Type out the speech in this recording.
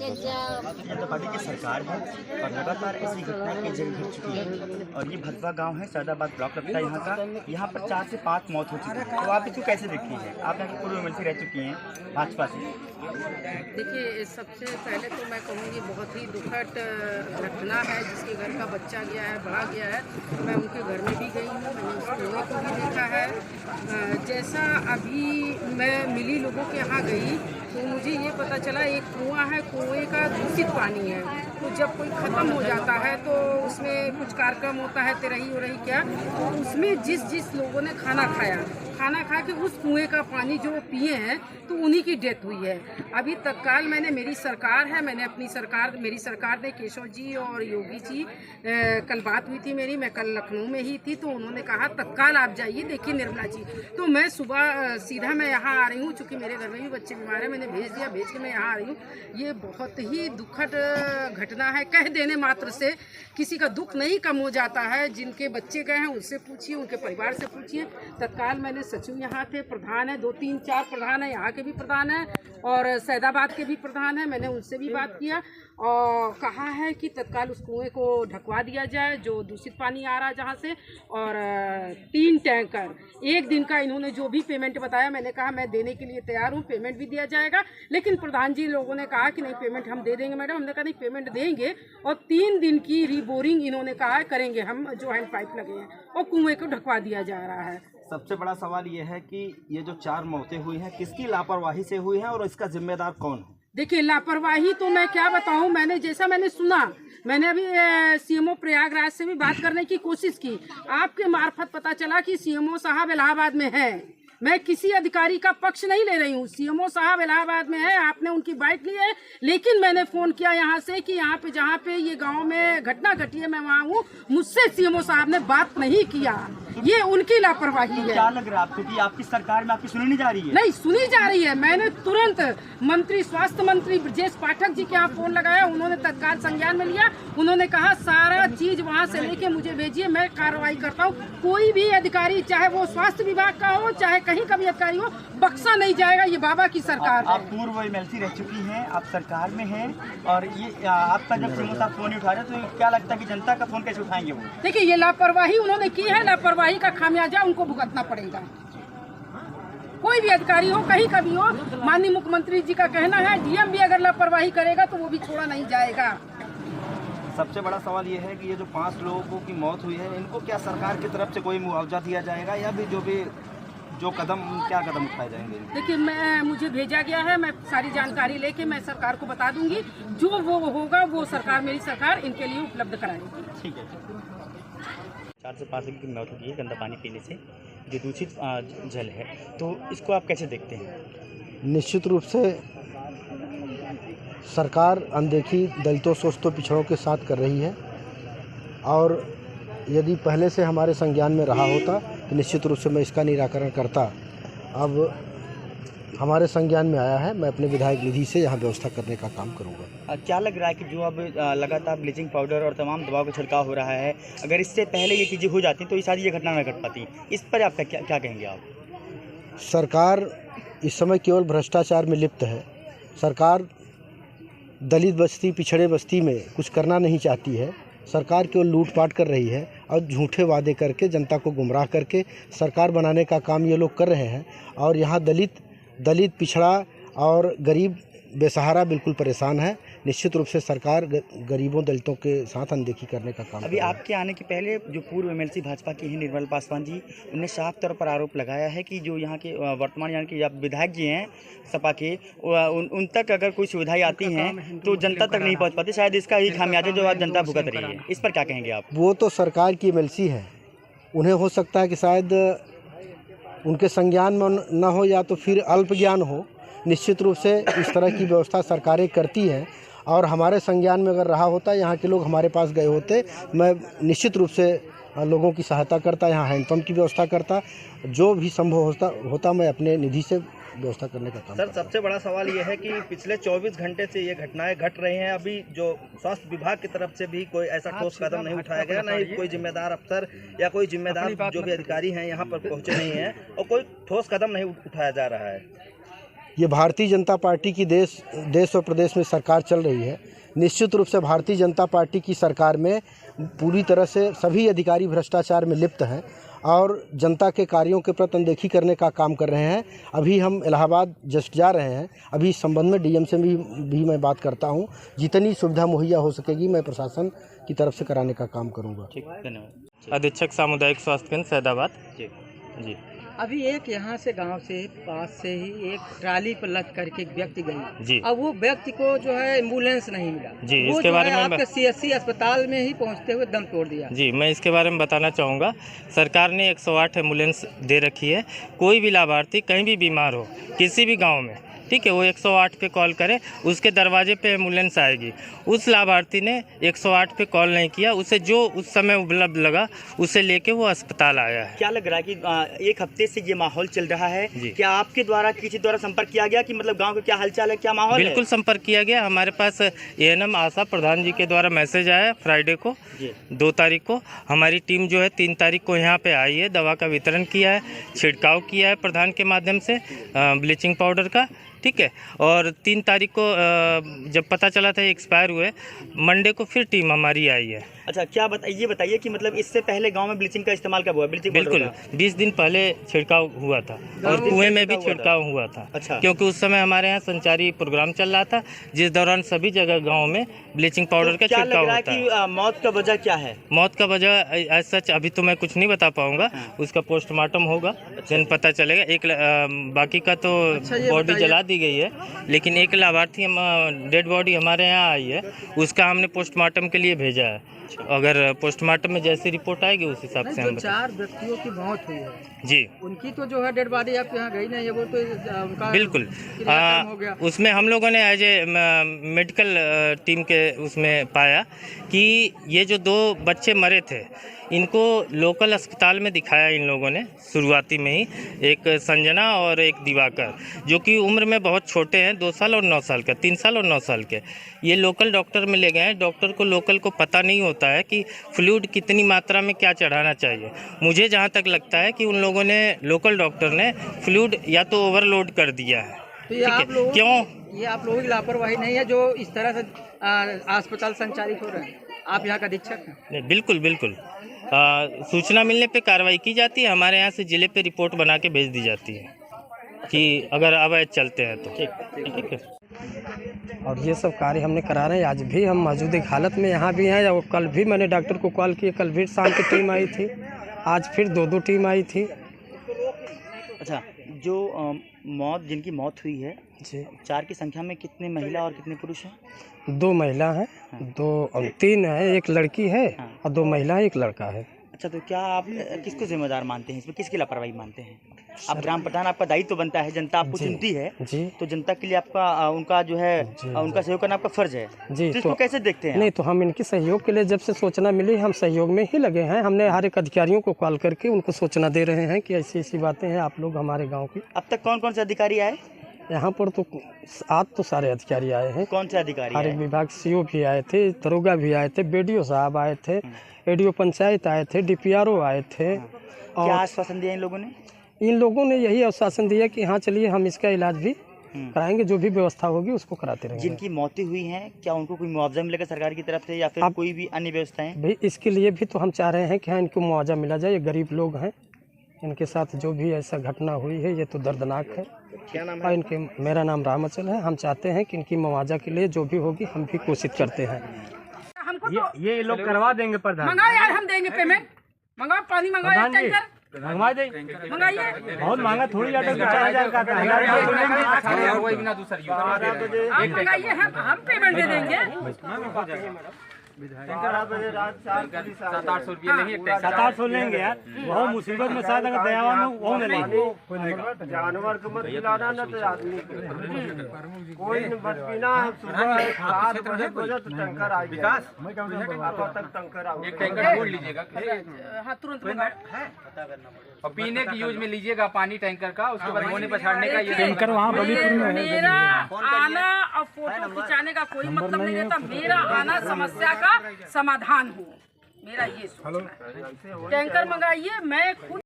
जनता party की सरकार है और लगातार ऐसी घटनाएं कई जगह घट चुकी है और ये भदवा गांव है, सैदाबाद ब्लॉक लगता है यहाँ का। यहाँ पर 4 से 5 मौत हो चुकी है। तो आप इसको कैसे देखती हैं? आप यहाँ की पूर्व एमएलसी रह चुकी हैं भाजपा से। देखिए, सबसे पहले तो मैं कहूँगी बहुत ही दुखद घटना है। जिसके घर का बच्चा गया है, बड़ा गया है। मैं उनके घर में भी गई हूँ, मैंने उस कुएं को भी देखा है। जैसा अभी मैं मिली लोगों के यहाँ गई तो मुझे ये पता चला एक कुआं है, कुएं का दूषित पानी है। तो जब कोई ख़त्म हो जाता है तो उसमें कुछ कार्यक्रम होता है, तेरही हो रही क्या, तो उसमें जिस लोगों ने खाना खा के उस कुएं का पानी जो पिए हैं तो उन्हीं की डेथ हुई है। अभी तत्काल मेरी सरकार है, मेरी सरकार ने केशव जी और योगी जी कल बात हुई थी मेरी, मैं कल लखनऊ में ही थी, तो उन्होंने कहा तत्काल आप जाइए, देखिए निर्मला जी। तो मैं सुबह सीधा मैं यहाँ आ रही हूँ, चूँकि मेरे घर में भी बच्चे बीमार हैं, मैंने भेज के मैं यहाँ आ रही हूँ। ये बहुत ही दुखद घटना है। कह देने मात्र से किसी का दुख नहीं कम हो जाता है। जिनके बच्चे गए हैं उनसे पूछिए, उनके परिवार से पूछिए। तत्काल मैंने सचिव यहाँ थे, प्रधान है, 2-3-4 प्रधान है, यहाँ के भी प्रधान है और सैदाबाद के भी प्रधान है, मैंने उनसे भी बात किया और कहा है कि तत्काल उस कुएं को ढकवा दिया जाए जो दूषित पानी आ रहा है जहाँ से। और 3 टैंकर 1 दिन का इन्होंने जो भी पेमेंट बताया, मैंने कहा मैं देने के लिए तैयार हूँ, पेमेंट भी दिया जाएगा। लेकिन प्रधान जी लोगों ने कहा कि नहीं, पेमेंट हम दे देंगे मैडम। हमने कहा नहीं, पेमेंट देंगे और 3 दिन की रीबोरिंग इन्होंने कहा करेंगे हम, जो हैंड पाइप लगे हैं, और कुएं को ढकवा दिया जा रहा है। सबसे बड़ा सवाल ये है कि ये जो 4 मौतें हुई हैं किसकी लापरवाही से हुई हैं और इसका जिम्मेदार कौन है? देखिए, लापरवाही तो मैं क्या बताऊं, मैंने सुना, मैंने अभी सीएमओ प्रयागराज से भी बात करने की कोशिश की। आपके मार्फत पता चला कि सीएमओ साहब इलाहाबाद में हैं। मैं किसी अधिकारी का पक्ष नहीं ले रही हूँ, सीएमओ साहब इलाहाबाद में है, आपने उनकी बाइट ली है। लेकिन मैंने फ़ोन किया यहाँ से कि यहाँ पे जहाँ पे ये गांव में घटना घटी है मैं वहाँ हूँ, मुझसे सीएमओ साहब ने बात नहीं किया। ये उनकी लापरवाही है। क्या लग रहा है आपको कि आपकी सरकार में आपकी सुनी नहीं जा रही है? नहीं, सुनी जा रही है। मैंने तुरंत स्वास्थ्य मंत्री ब्रजेश पाठक जी के यहाँ फोन लगाया, उन्होंने तत्काल संज्ञान में लिया। उन्होंने कहा सारा चीज वहाँ से लेके मुझे भेजिए, मैं कार्रवाई करता हूँ। कोई भी अधिकारी, चाहे वो स्वास्थ्य विभाग का हो, चाहे कहीं का भी अधिकारी हो, बख्शा नहीं जाएगा। ये बाबा की सरकार है। आप पूर्व एमएलसी रह चुकी हैं, आप सरकार में हैं और ये आपका जब सीएमओ साहब फोन उठा रहे तो क्या लगता है कि जनता का फोन कैसे उठाएंगे वो? देखिए, ये लापरवाही उन्होंने की है, लापरवाही का खामियाजा उनको भुगतना पड़ेगा। कोई भी अधिकारी हो, कहीं का भी हो, माननीय मुख्यमंत्री जी का कहना है डीएम भी अगर लापरवाही करेगा तो वो भी छोड़ा नहीं जाएगा। सबसे बड़ा सवाल ये है कि ये जो 5 लोगों की मौत हुई है, इनको क्या सरकार की तरफ से कोई मुआवजा दिया जाएगा या भी क्या कदम उठाए जाएंगे? देखिए, मुझे भेजा गया है, मैं सारी जानकारी लेके मैं सरकार को बता दूंगी। जो वो होगा वो मेरी सरकार इनके लिए उपलब्ध कराएगी। ठीक है। 4 से 5 की मौत होती है गंदा पानी पीने से, जो दूषित जल है, तो इसको आप कैसे देखते हैं? निश्चित रूप से सरकार अनदेखी दलितों, शोषितों, पिछड़ों के साथ कर रही है और यदि पहले से हमारे संज्ञान में रहा होता तो निश्चित रूप से मैं इसका निराकरण करता। अब हमारे संज्ञान में आया है, मैं अपने विधायक निधि से यहाँ व्यवस्था करने का काम करूँगा। क्या लग रहा है कि जो अब लगातार ब्लीचिंग पाउडर और तमाम दवाओं का छिड़काव हो रहा है, अगर इससे पहले ये चीज़ें हो जाती तो ये घटना न घट पाती? इस पर आपका क्या कहेंगे आप? सरकार इस समय केवल भ्रष्टाचार में लिप्त है। सरकार दलित बस्ती, पिछड़े बस्ती में कुछ करना नहीं चाहती है। सरकार केवल लूटपाट कर रही है और झूठे वादे करके जनता को गुमराह करके सरकार बनाने का काम ये लोग कर रहे हैं। और यहाँ दलित, पिछड़ा और गरीब बेसहारा बिल्कुल परेशान है। निश्चित रूप से सरकार गरीबों, दलितों के साथ अनदेखी करने का काम। अभी आपके आने के पहले जो पूर्व एमएलसी भाजपा की हैं निर्मल पासवान जी, उन्हें साफ तौर पर आरोप लगाया है कि जो यहाँ के वर्तमान यानी कि विधायक जी हैं सपा के, उन तक अगर कोई सुविधाएं आती हैं तो जनता तक नहीं पहुँच पाती। शायद इसका ही खामियाजा जो आज जनता भुगत रही है, इस पर क्या कहेंगे आप? वो तो सरकार की एमएलसी है, उन्हें हो सकता है कि शायद उनके संज्ञान में न हो या तो फिर अल्प ज्ञान हो। निश्चित रूप से इस तरह की व्यवस्था सरकारें करती हैं और हमारे संज्ञान में अगर रहा होता, यहाँ के लोग हमारे पास गए होते, मैं निश्चित रूप से लोगों की सहायता करता, यहाँ हैंडपम्प की व्यवस्था करता, जो भी संभव होता मैं अपने निधि से व्यवस्था करने का काम। सर, सबसे बड़ा सवाल ये है कि पिछले 24 घंटे से ये घटनाएं घट रही हैं। अभी जो स्वास्थ्य विभाग की तरफ से भी कोई ऐसा ठोस कदम नहीं उठाया गया, नहीं कोई जिम्मेदार अफसर या कोई जिम्मेदार जो भी अधिकारी हैं यहाँ पर पहुँचे नहीं हैं और कोई ठोस कदम नहीं उठाया जा रहा है। ये भारतीय जनता पार्टी की देश और प्रदेश में सरकार चल रही है। निश्चित रूप से भारतीय जनता पार्टी की सरकार में पूरी तरह से सभी अधिकारी भ्रष्टाचार में लिप्त हैं और जनता के कार्यों के प्रति अनदेखी करने का काम कर रहे हैं। अभी हम इलाहाबाद जस्ट जा रहे हैं, अभी इस संबंध में डीएम से भी मैं बात करता हूं। जितनी सुविधा मुहैया हो सकेगी मैं प्रशासन की तरफ से कराने का काम करूंगा। ठीक, धन्यवाद। अधीक्षक सामुदायिक स्वास्थ्य केंद्र सैदाबाद। जी अभी एक यहाँ से गांव से पास से ही एक ट्राली पर लद करके एक व्यक्ति गई जी। अब वो व्यक्ति को जो है एम्बुलेंस नहीं मिला जी, वो इसके जो बारे है में आपके सीएससी अस्पताल में ही पहुंचते हुए दम तोड़ दिया। जी, मैं इसके बारे में बताना चाहूँगा। सरकार ने 108 एम्बुलेंस दे रखी है। कोई भी लाभार्थी कहीं भी बीमार हो किसी भी गांव में, ठीक है, वो 108 पे कॉल करे, उसके दरवाजे पे एम्बुलेंस आएगी। उस लाभार्थी ने 108 पे कॉल नहीं किया, उसे जो उस समय उपलब्ध लगा उसे लेके वो अस्पताल आया है। क्या लग रहा है कि एक हफ्ते से ये माहौल चल रहा है, क्या आपके द्वारा किसी द्वारा संपर्क किया गया कि मतलब गांव का क्या हालचाल है, क्या माहौल है? बिल्कुल संपर्क किया गया। हमारे पास एएनएम आशा प्रधान जी के द्वारा मैसेज आया फ्राइडे को 2 तारीख को। हमारी टीम जो है 3 तारीख को यहाँ पे आई है, दवा का वितरण किया है, छिड़काव किया है प्रधान के माध्यम से ब्लीचिंग पाउडर का, ठीक है। और 3 तारीख को जब पता चला था एक्सपायर हुए, मंडे को फिर टीम हमारी आई है। अच्छा, क्या ये बताइए कि मतलब इससे पहले गांव में ब्लीचिंग का इस्तेमाल कब हुआ? ब्लीचिंग बिल्कुल 20 दिन पहले छिड़काव हुआ था और कुएं में भी छिड़काव हुआ था। अच्छा। क्योंकि उस समय हमारे यहाँ संचारी प्रोग्राम चल रहा था, जिस दौरान सभी जगह गाँव में ब्लीचिंग पाउडर का छिड़काव होता है। कि मौत का वजह क्या है? मौत का वजह एज सच अभी तो मैं कुछ नहीं बता पाऊंगा, उसका पोस्टमार्टम होगा, जन पता चलेगा। एक बाकी का तो बॉडी जला दी गई है, लेकिन एक लाभार्थी डेड बॉडी हमारे यहाँ आई है, उसका हमने पोस्टमार्टम के लिए भेजा है। अगर पोस्टमार्टम में जैसी रिपोर्ट आएगी उस हिसाब से हम 4 व्यक्तियों की मौत हुई है जी, उनकी तो जो है डेड बॉडी आपके यहाँ गई नहीं है, वो तो उनका बिल्कुल हो गया। उसमें हम लोगों ने एज ए मेडिकल टीम के उसमें पाया कि ये जो 2 बच्चे मरे थे, इनको लोकल अस्पताल में दिखाया इन लोगों ने शुरुआती में ही, एक संजना और एक दिवाकर, जो कि उम्र में बहुत छोटे हैं, 2 साल और 9 साल का, 3 साल और 9 साल के। ये लोकल डॉक्टर में ले गए हैं। डॉक्टर को लोकल को पता नहीं होता है कि फ्लूइड कितनी मात्रा में क्या चढ़ाना चाहिए। मुझे जहाँ तक लगता है कि उन लोगों ने, लोकल डॉक्टर ने फ्लूइड या तो ओवरलोड कर दिया है। तो ये आप लोग क्यों? ये आप लोगों की लापरवाही नहीं है जो इस तरह से अस्पताल संचालित हो रहे हैं? आप यहाँ का अधीक्षक हैं। नहीं, बिल्कुल बिल्कुल सूचना मिलने पे कार्रवाई की जाती है। हमारे यहाँ से जिले पे रिपोर्ट बना के भेज दी जाती है कि अगर अवैध चलते हैं तो। ठीक है। और ये सब कार्य हमने करा रहे हैं। आज भी हम मौजूदा हालत में यहाँ भी हैं, और कल भी मैंने डॉक्टर को कॉल किया, कल भी शाम की टीम आई थी, आज फिर 2 टीम आई थी। अच्छा, जो जिनकी मौत हुई है जी, 4 की संख्या में कितने महिला और कितने पुरुष हैं? 2 महिला हैं, 3 है, एक लड़की है और 2 महिला है, एक लड़का है। अच्छा, तो क्या आप किसको जिम्मेदार मानते हैं इसमें, किसकी लापरवाही मानते हैं? आप ग्राम प्रधान, आपका दायित्व तो बनता है, जनता आपको चुनती है जी, तो जनता के लिए आपका उनका जो है उनका सहयोग करना आपका फर्ज है जी। तो इसको कैसे देखते हैं? नहीं, तो हम इनकी सहयोग के लिए जब से सूचना मिली हम सहयोग में ही लगे हैं। हमने हर एक अधिकारियों को कॉल करके उनको सूचना दे रहे हैं कि ऐसी ऐसी बातें हैं, आप लोग हमारे गाँव की। अब तक कौन कौन से अधिकारी आए? यहाँ पर तो आज तो सारे अधिकारी आए हैं। कौन से अधिकारी हर आए? एक विभाग सीओ भी आए थे, दरोगा भी आए थे, बीडीओ साहब आए थे, एडीओ पंचायत आए थे, डीपीआरओ आए थे। क्या और आश्वासन दिया इन लोगों ने? इन लोगों ने यही आश्वासन दिया कि हाँ चलिए हम इसका इलाज भी कराएंगे, जो भी व्यवस्था होगी उसको कराते रहेंगे। जिनकी मौतें हुई हैं, क्या उनको कोई मुआवजा मिलेगा सरकार की तरफ से या फिर कोई भी अन्य व्यवस्थाएं? भाई इसके लिए भी तो हम चाह रहे हैं कि हाँ इनको मुआवजा मिला जाए। ये गरीब लोग हैं, इनके साथ जो भी ऐसा घटना हुई है ये तो दर्दनाक है। क्या नाम और इनके, मेरा नाम रामाचल है। हम चाहते हैं कि इनकी मुआवजा के लिए जो भी होगी हम भी कोशिश करते हैं। हमको ये लोग करवा देंगे प्रधान। मंगाओ यार, हम देंगे पेमेंट। मंगाओ पानी, मंगाओ यार, टैंकर मंगवा दे, मंगाइए। बहुत महंगा थोड़ी आता है, 4,000 का आता है। आप मंगाइए, हम पेमेंट दे देंगे। 700 लेंगे यार, बहुत मुसीबत में शायद अगर दयावान हो वो में लेंगे। जानवर को मत खिलाना ना तो आदमी को कोई मत पीना। सुबह 7 बजे तो टंकर आ गया, तक टंकर आ, एक टैंकर ढूंढ लीजिएगा हाँ, तुरंत और पीने की यूज में लीजिएगा पानी टैंकर का, उसके बाद होने पर छाड़ने का। ये टैंकर वहाँ बलीपुर में है। मेरा आना और फोटो खिंचाने का कोई मतलब नहीं रहता। मेरा आना समस्या का समाधान हो, मेरा ये सोचना है। टैंकर मंगाइए, मैं खुद